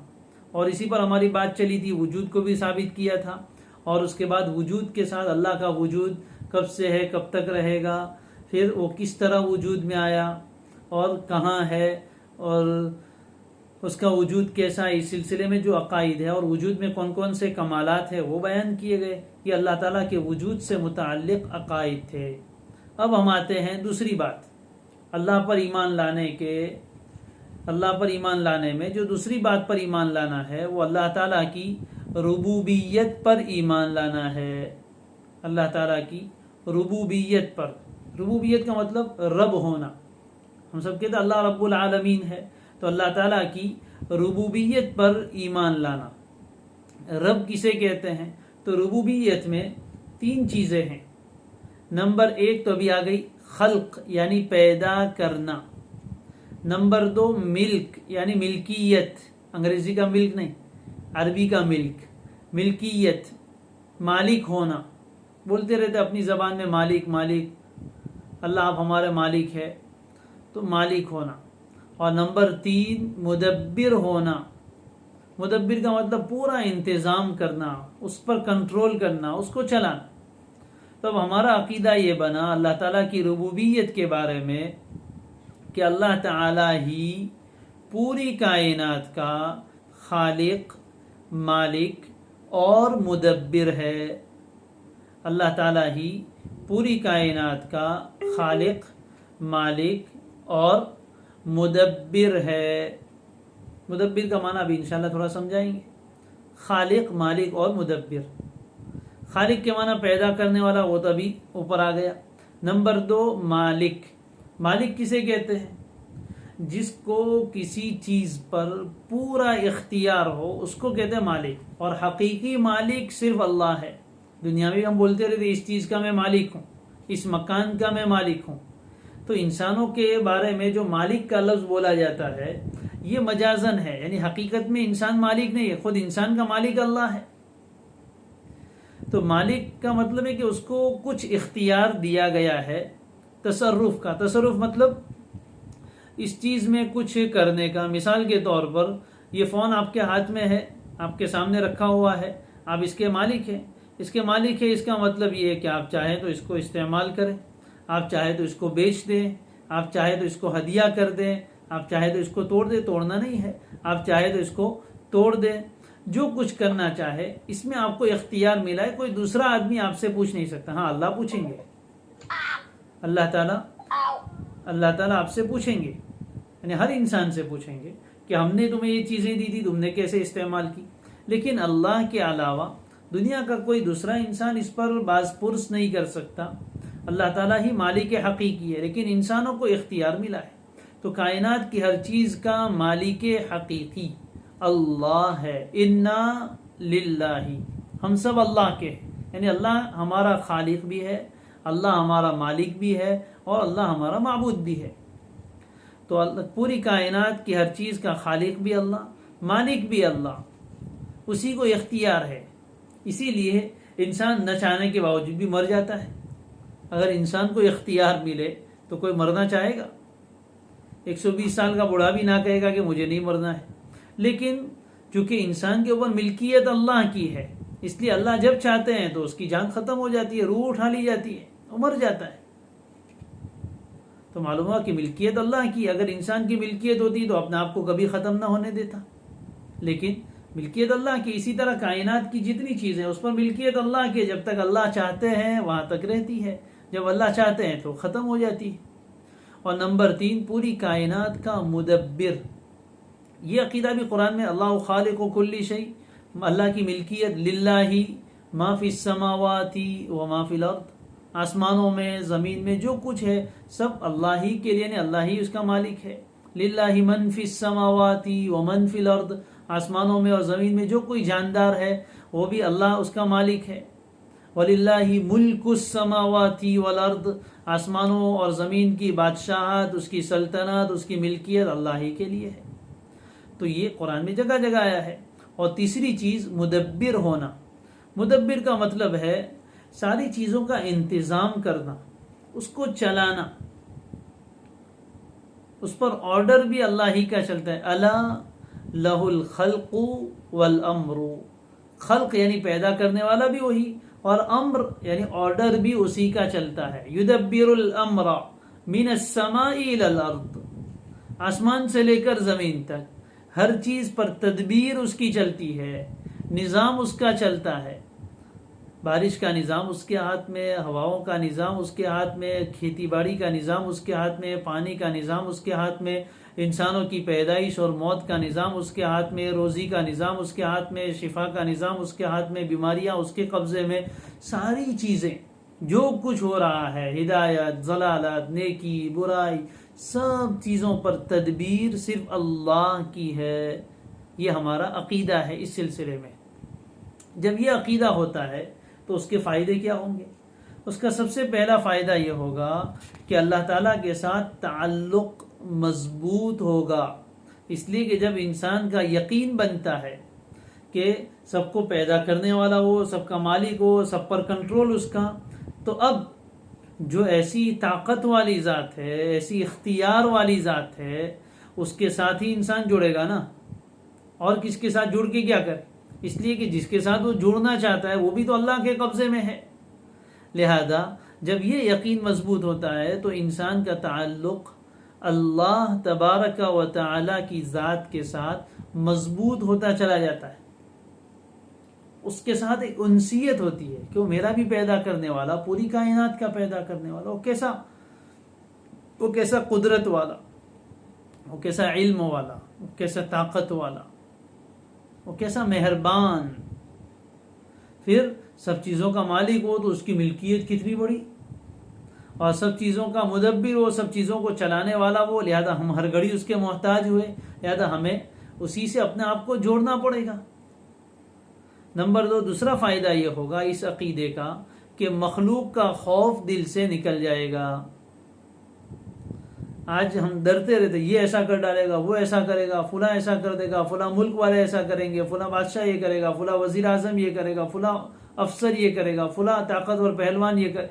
اور اسی پر ہماری بات چلی تھی، وجود کو بھی ثابت کیا تھا، اور اس کے بعد وجود کے ساتھ اللہ کا وجود کب سے ہے، کب تک رہے گا، پھر وہ کس طرح وجود میں آیا اور کہاں ہے، اور اس کا وجود کیسا ہے، اس سلسلے میں جو عقائد ہے اور وجود میں کون کون سے کمالات ہیں وہ بیان کیے گئے۔ یہ اللہ تعالیٰ کے وجود سے متعلق عقائد تھے۔ اب ہم آتے ہیں دوسری بات، اللہ پر ایمان لانے میں جو دوسری بات پر ایمان لانا ہے وہ اللہ تعالیٰ کی ربوبیت پر ایمان لانا ہے۔ اللہ تعالیٰ کی ربوبیت پر، ربوبیت کا مطلب رب ہونا۔ ہم سب کہتے ہیں اللہ رب العالمین ہے، تو اللہ تعالیٰ کی ربوبیت پر ایمان لانا۔ رب کسے کہتے ہیں؟ تو ربوبیت میں 3 چیزیں ہیں۔ نمبر 1 تو ابھی آ گئی خلق یعنی پیدا کرنا، نمبر 2 ملک یعنی ملکیت، انگریزی کا ملک نہیں، عربی کا ملکیت، مالک ہونا، بولتے رہتے اپنی زبان میں مالک مالک، اللہ آپ ہمارے مالک ہے، تو مالک ہونا۔ اور نمبر 3 مدبر ہونا۔ مدبر کا مطلب پورا انتظام کرنا، اس پر کنٹرول کرنا، اس کو چلانا۔ تب ہمارا عقیدہ یہ بنا اللہ تعالیٰ کی ربوبیت کے بارے میں کہ اللہ تعالیٰ ہی پوری کائنات کا خالق، مالک اور مدبر ہے۔ اللہ تعالیٰ ہی پوری کائنات کا خالق، مالک اور مدبر ہے۔ مدبر کا معنی ابھی انشاءاللہ تھوڑا سمجھائیں گے۔ خالق، مالک اور مدبر۔ خالق کے معنی پیدا کرنے والا، وہ تو ابھی اوپر آ گیا۔ نمبر 2 مالک۔ مالک کسے کہتے ہیں؟ جس کو کسی چیز پر پورا اختیار ہو اس کو کہتے ہیں مالک، اور حقیقی مالک صرف اللہ ہے۔ دنیا میں ہم بولتے رہتے اس چیز کا میں مالک ہوں، اس مکان کا میں مالک ہوں، تو انسانوں کے بارے میں جو مالک کا لفظ بولا جاتا ہے یہ مجازن ہے، یعنی حقیقت میں انسان مالک نہیں ہے، خود انسان کا مالک اللہ ہے۔ تو مالک کا مطلب ہے کہ اس کو کچھ اختیار دیا گیا ہے تصرف کا۔ تصرف مطلب اس چیز میں کچھ کرنے کا۔ مثال کے طور پر یہ فون آپ کے ہاتھ میں ہے، آپ کے سامنے رکھا ہوا ہے، آپ اس کے مالک ہیں۔ اس کے مالک ہے، اس کا مطلب یہ ہے کہ آپ چاہیں تو اس کو استعمال کریں، آپ چاہیں تو اس کو بیچ دیں، آپ چاہیں تو اس کو ہدیہ کر دیں، آپ چاہیں تو اس کو توڑ دیں، توڑنا نہیں ہے، آپ چاہیں تو اس کو توڑ دیں، جو کچھ کرنا چاہے اس میں آپ کو اختیار ملا ہے۔ کوئی دوسرا آدمی آپ سے پوچھ نہیں سکتا۔ ہاں اللہ پوچھیں گے، اللہ تعالیٰ آپ سے پوچھیں گے، یعنی ہر انسان سے پوچھیں گے کہ ہم نے تمہیں یہ چیزیں دی تھی، تم نے کیسے استعمال کی۔ لیکن اللہ کے علاوہ دنیا کا کوئی دوسرا انسان اس پر باز پرس نہیں کر سکتا۔ اللہ تعالیٰ ہی مالک حقیقی ہے، لیکن انسانوں کو اختیار ملا ہے۔ تو کائنات کی ہر چیز کا مالک حقیقی اللہ ہے۔ انا للہ، ہم سب اللہ کے ہیں، یعنی اللہ ہمارا خالق بھی ہے، اللہ ہمارا مالک بھی ہے، اور اللہ ہمارا معبود بھی ہے۔ تو پوری کائنات کی ہر چیز کا خالق بھی اللہ، مالک بھی اللہ، اسی کو اختیار ہے۔ اسی لیے انسان نہ چاہنے کے باوجود بھی مر جاتا ہے۔ اگر انسان کو اختیار ملے تو کوئی مرنا چاہے گا؟ 120 سال کا بوڑھا بھی نہ کہے گا کہ مجھے نہیں مرنا ہے۔ لیکن چونکہ انسان کے اوپر ملکیت اللہ کی ہے، اس لیے اللہ جب چاہتے ہیں تو اس کی جان ختم ہو جاتی ہے، روح اٹھا لی جاتی ہے، وہ مر جاتا ہے۔ تو معلوم ہوا کہ ملکیت اللہ کی، اگر انسان کی ملکیت ہوتی تو اپنے آپ کو کبھی ختم نہ ہونے دیتا، لیکن ملکیت اللہ کی۔ اسی طرح کائنات کی جتنی چیزیں اس پر ملکیت اللہ کی، جب تک اللہ چاہتے ہیں وہاں تک رہتی ہے، جب اللہ چاہتے ہیں تو ختم ہو جاتی ہے۔ اور نمبر 3 پوری کائنات کا مدبر۔ یہ عقیدہ بھی قرآن میں اللہ خالق کل شیء، اللہ کی ملکیت، للہ ما فی السماوات و ما فی الارض، آسمانوں میں زمین میں جو کچھ ہے سب اللہ ہی کے لیے، یعنی اللہ ہی اس کا مالک ہے۔ للہ من فی السماوات و من فی الارض، آسمانوں میں اور زمین میں جو کوئی جاندار ہے وہ بھی اللہ اس کا مالک ہے۔ وَلِلَّهِ مُلْكُ السَّمَاوَاتِ وَالْأَرْضِ، آسمانوں اور زمین کی بادشاہت، اس کی سلطنت، اس کی ملکیت اللہ ہی کے لیے ہے۔ تو یہ قرآن میں جگہ جگہ آیا ہے۔ اور تیسری چیز مدبر ہونا۔ مدبر کا مطلب ہے ساری چیزوں کا انتظام کرنا، اس کو چلانا، اس پر آرڈر بھی اللہ ہی کا چلتا ہے۔ الا لہ الخلق والامر، خلق یعنی پیدا کرنے والا بھی وہی، اور امر یعنی آرڈر بھی اسی کا چلتا ہے۔ یدبر الامر من السماء الى الارض، آسمان سے لے کر زمین تک ہر چیز پر تدبیر اس کی چلتی ہے، نظام اس کا چلتا ہے۔ بارش کا نظام اس کے ہاتھ میں، ہواؤں کا نظام اس کے ہاتھ میں، کھیتی باڑی کا نظام اس کے ہاتھ میں، پانی کا نظام اس کے ہاتھ میں، انسانوں کی پیدائش اور موت کا نظام اس کے ہاتھ میں، روزی کا نظام اس کے ہاتھ میں، شفا کا نظام اس کے ہاتھ میں، بیماریاں اس کے قبضے میں۔ ساری چیزیں جو کچھ ہو رہا ہے، ہدایت، ضلالت، نیکی، برائی، سب چیزوں پر تدبیر صرف اللہ کی ہے۔ یہ ہمارا عقیدہ ہے اس سلسلے میں۔ جب یہ عقیدہ ہوتا ہے تو اس کے فائدے کیا ہوں گے؟ اس کا سب سے پہلا فائدہ یہ ہوگا کہ اللہ تعالیٰ کے ساتھ تعلق مضبوط ہوگا، اس لیے کہ جب انسان کا یقین بنتا ہے کہ سب کو پیدا کرنے والا وہ، سب کا مالک ہو، سب پر کنٹرول اس کا، تو اب جو ایسی طاقت والی ذات ہے، ایسی اختیار والی ذات ہے، اس کے ساتھ ہی انسان جڑے گا نا۔ اور کس کے ساتھ جڑ کے کیا کرے؟ اس لیے کہ جس کے ساتھ وہ جڑنا چاہتا ہے وہ بھی تو اللہ کے قبضے میں ہے۔ لہذا جب یہ یقین مضبوط ہوتا ہے تو انسان کا تعلق اللہ تبارک و تعالی کی ذات کے ساتھ مضبوط ہوتا چلا جاتا ہے۔ اس کے ساتھ ایک انسیت ہوتی ہے کہ وہ میرا بھی پیدا کرنے والا، پوری کائنات کا پیدا کرنے والا، وہ کیسا قدرت والا، وہ کیسا علم والا، وہ کیسا طاقت والا، وہ کیسا مہربان۔ پھر سب چیزوں کا مالک ہو تو اس کی ملکیت کتنی بڑی، اور سب چیزوں کا مدبر ہو، سب چیزوں کو چلانے والا وہ، لہذا ہم ہر گھڑی اس کے محتاج ہوئے، لہذا ہمیں اسی سے اپنے آپ کو جوڑنا پڑے گا۔ نمبر 2، دوسرا فائدہ یہ ہوگا اس عقیدے کا کہ مخلوق کا خوف دل سے نکل جائے گا۔ آج ہم ڈرتے رہتے، یہ ایسا کر ڈالے گا، وہ ایسا کرے گا، فلاں ایسا کر دے گا، فلاں ملک والے ایسا کریں گے، فلاں بادشاہ یہ کرے گا، فلاں وزیر اعظم یہ کرے گا، فلاں افسر یہ کرے گا، فلاں طاقتور پہلوان یہ کرے۔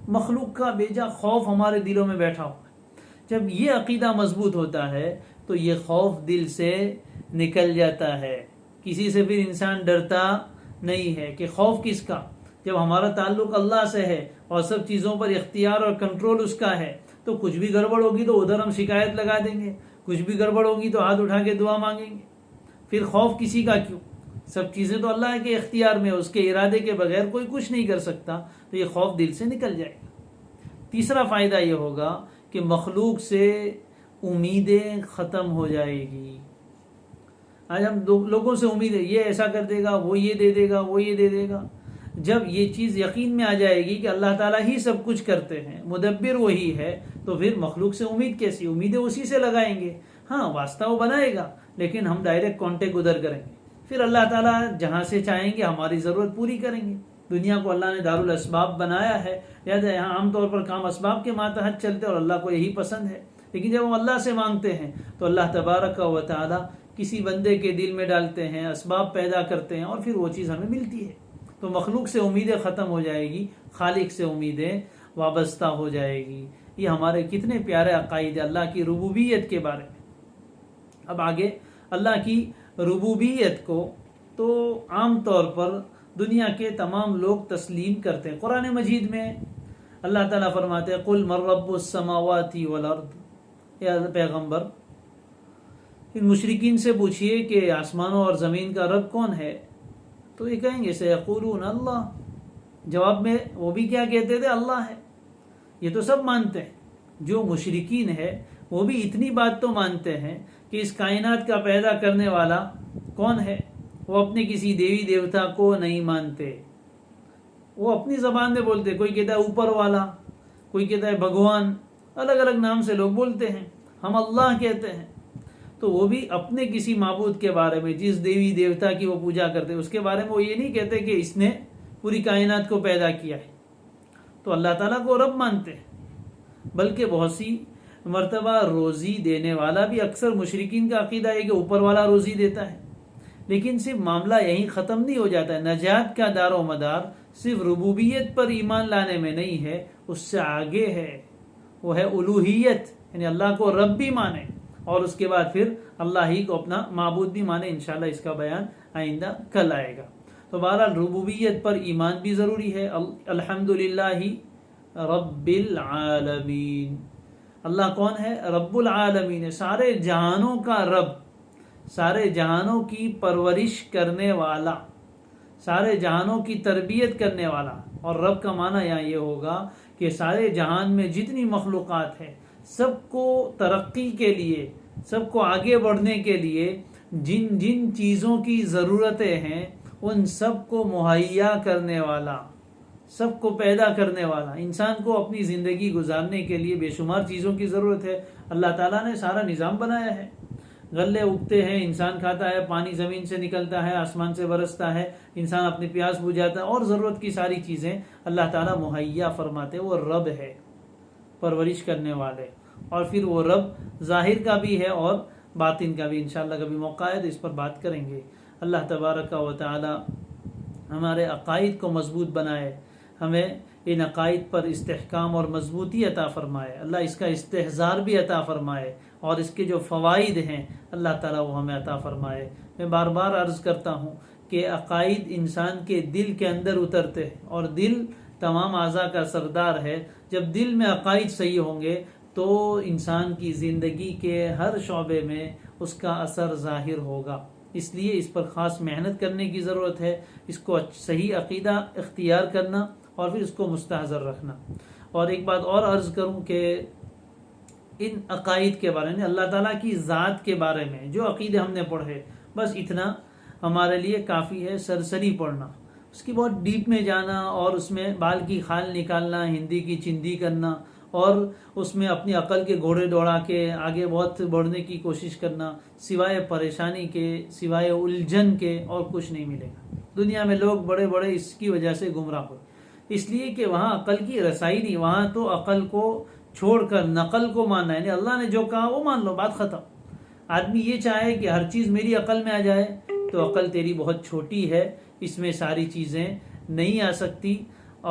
مخلوق کا بیجا خوف ہمارے دلوں میں بیٹھا ہوا ہے۔ جب یہ عقیدہ مضبوط ہوتا ہے تو یہ خوف دل سے نکل جاتا ہے، کسی سے پھر انسان ڈرتا نہیں ہے۔ کہ خوف کس کا؟ جب ہمارا تعلق اللہ سے ہے اور سب چیزوں پر اختیار اور کنٹرول اس کا ہے، تو کچھ بھی گڑبڑ ہوگی تو ادھر ہم شکایت لگا دیں گے، کچھ بھی گڑبڑ ہوگی تو ہاتھ اٹھا کے دعا مانگیں گے۔ پھر خوف کسی کا کیوں؟ سب چیزیں تو اللہ کے اختیار میں، اس کے ارادے کے بغیر کوئی کچھ نہیں کر سکتا، تو یہ خوف دل سے نکل جائے گا۔ تیسرا فائدہ یہ ہوگا کہ مخلوق سے امیدیں ختم ہو جائے گی۔ آج ہم لوگوں سے امید ہے یہ ایسا کر دے گا، وہ یہ دے دے گا، وہ یہ دے دے گا۔ جب یہ چیز یقین میں آ جائے گی کہ اللہ تعالیٰ ہی سب کچھ کرتے ہیں، مدبر وہی ہے، تو پھر مخلوق سے امید کیسی؟ امیدیں اسی سے لگائیں گے۔ ہاں واسطہ وہ بنائے گا، لیکن ہم ڈائریکٹ کانٹیکٹ ادھر کریں گے۔ پھر اللہ تعالیٰ جہاں سے چاہیں گے ہماری ضرورت پوری کریں گے۔ دنیا کو اللہ نے دارالاسباب بنایا ہے، لہٰذا یہاں عام طور پر کام اسباب کے ماتحت چلتے اور اللہ کو یہی پسند ہے۔ لیکن جب ہم اللہ سے مانگتے ہیں تو اللہ تبارک و تعالیٰ کسی بندے کے دل میں ڈالتے ہیں، اسباب پیدا کرتے ہیں، اور پھر وہ چیز ہمیں ملتی ہے۔ تو مخلوق سے امیدیں ختم ہو جائے گی، خالق سے امیدیں وابستہ ہو جائے گی۔ یہ ہمارے کتنے پیارے عقائد ہیں اللہ کی ربوبیت کے بارے میں۔ اب آگے اللہ کی ربوبیت کو تو عام طور پر دنیا کے تمام لوگ تسلیم کرتے ہیں۔ قرآن مجید میں اللہ تعالیٰ فرماتے ہیں قُلْ مَن رَّبُّ السَّمَاوَاتِ وَالْأَرْضِ، یا پیغمبر ان مشرکین سے پوچھئے کہ آسمانوں اور زمین کا رب کون ہے، تو یہ کہیں گے سَيَقُولُونَ اللَّهُ۔ جواب میں وہ بھی کیا کہتے تھے؟ اللہ ہے۔ یہ تو سب مانتے ہیں، جو مشرکین ہے وہ بھی اتنی بات تو مانتے ہیں کہ اس کائنات کا پیدا کرنے والا کون ہے۔ وہ اپنے کسی دیوی دیوتا کو نہیں مانتے، وہ اپنی زبان میں بولتے، کوئی کہتا ہے اوپر والا، کوئی کہتا ہے بھگوان، الگ الگ نام سے لوگ بولتے ہیں۔ ہم اللہ کہتے ہیں، تو وہ بھی اپنے کسی معبود کے بارے میں، جس دیوی دیوتا کی وہ پوجا کرتے اس کے بارے میں وہ یہ نہیں کہتے کہ اس نے پوری کائنات کو پیدا کیا ہے، تو اللہ تعالیٰ کو رب مانتے ہیں۔ بلکہ بہت سی مرتبہ روزی دینے والا بھی، اکثر مشرکین کا عقیدہ ہے کہ اوپر والا روزی دیتا ہے، لیکن صرف معاملہ یہیں ختم نہیں ہو جاتا ہے۔ نجات کا دار و مدار صرف ربوبیت پر ایمان لانے میں نہیں ہے، اس سے آگے ہے، وہ ہے الوہیت، یعنی اللہ کو رب بھی مانے اور اس کے بعد پھر اللہ ہی کو اپنا معبود بھی مانے۔ انشاءاللہ اس کا بیان آئندہ کل آئے گا۔ تو بہرحال ربوبیت پر ایمان بھی ضروری ہے۔ الحمدللہ رب العالمین، اللہ کون ہے؟ رب العالمین ہے، سارے جہانوں کا رب، سارے جہانوں کی پرورش کرنے والا، سارے جہانوں کی تربیت کرنے والا۔ اور رب کا معنی یہاں یہ ہوگا کہ سارے جہان میں جتنی مخلوقات ہیں سب کو ترقی کے لیے، سب کو آگے بڑھنے کے لیے جن جن چیزوں کی ضرورتیں ہیں ان سب کو مہیا کرنے والا، سب کو پیدا کرنے والا۔ انسان کو اپنی زندگی گزارنے کے لیے بے شمار چیزوں کی ضرورت ہے، اللہ تعالیٰ نے سارا نظام بنایا ہے۔ غلے اگتے ہیں، انسان کھاتا ہے، پانی زمین سے نکلتا ہے، آسمان سے برستا ہے، انسان اپنی پیاس بجھاتا ہے، اور ضرورت کی ساری چیزیں اللہ تعالیٰ مہیا فرماتے۔ وہ رب ہے، پرورش کرنے والے، اور پھر وہ رب ظاہر کا بھی ہے اور باطن کا بھی۔ انشاءاللہ کبھی موقع ہے تو اس پر بات کریں گے۔ اللہ تبارک و تعالی ہمارے عقائد کو مضبوط بنائے، ہمیں ان عقائد پر استحکام اور مضبوطی عطا فرمائے، اللہ اس کا استحضار بھی عطا فرمائے، اور اس کے جو فوائد ہیں اللہ تعالیٰ وہ ہمیں عطا فرمائے۔ میں بار بار عرض کرتا ہوں کہ عقائد انسان کے دل کے اندر اترتے ہیں، اور دل تمام اعضاء کا سردار ہے۔ جب دل میں عقائد صحیح ہوں گے تو انسان کی زندگی کے ہر شعبے میں اس کا اثر ظاہر ہوگا۔ اس لیے اس پر خاص محنت کرنے کی ضرورت ہے، اس کو صحیح عقیدہ اختیار کرنا اور پھر اس کو مستحضر رکھنا۔ اور ایک بات اور عرض کروں کہ ان عقائد کے بارے میں، اللہ تعالیٰ کی ذات کے بارے میں جو عقیدے ہم نے پڑھے، بس اتنا ہمارے لیے کافی ہے، سرسری پڑھنا۔ اس کی بہت ڈیپ میں جانا اور اس میں بال کی خال نکالنا، ہندی کی چندی کرنا، اور اس میں اپنی عقل کے گھوڑے دوڑا کے آگے بہت بڑھنے کی کوشش کرنا، سوائے پریشانی کے، سوائے الجھن کے اور کچھ نہیں ملے گا۔ دنیا میں لوگ بڑے بڑے اس کی وجہ سے گمراہ ہوئے، اس لیے کہ وہاں عقل کی رسائی نہیں، وہاں تو عقل کو چھوڑ کر نقل کو ماننا ہے، یعنی اللہ نے جو کہا وہ مان لو، بات ختم۔ آدمی یہ چاہے کہ ہر چیز میری عقل میں آ جائے تو عقل تیری بہت چھوٹی ہے، اس میں ساری چیزیں نہیں آ سکتی،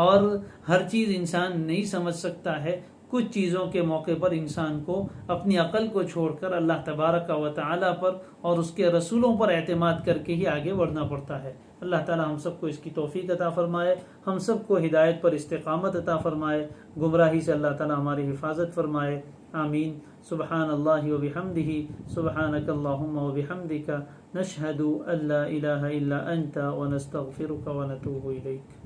اور ہر چیز انسان نہیں سمجھ سکتا ہے۔ کچھ چیزوں کے موقع پر انسان کو اپنی عقل کو چھوڑ کر اللہ تبارک و تعالی پر اور اس کے رسولوں پر اعتماد کر کے ہی آگے بڑھنا پڑتا ہے۔ اللہ تعالی ہم سب کو اس کی توفیق عطا فرمائے، ہم سب کو ہدایت پر استقامت عطا فرمائے، گمراہی سے اللہ تعالی ہماری حفاظت فرمائے، آمین۔ سبحان اللہ و بحمدہ، سبحانک اللہم و بحمدک، نشہد ان لا الہ الا انت ونستغفرک ونتوب الیک۔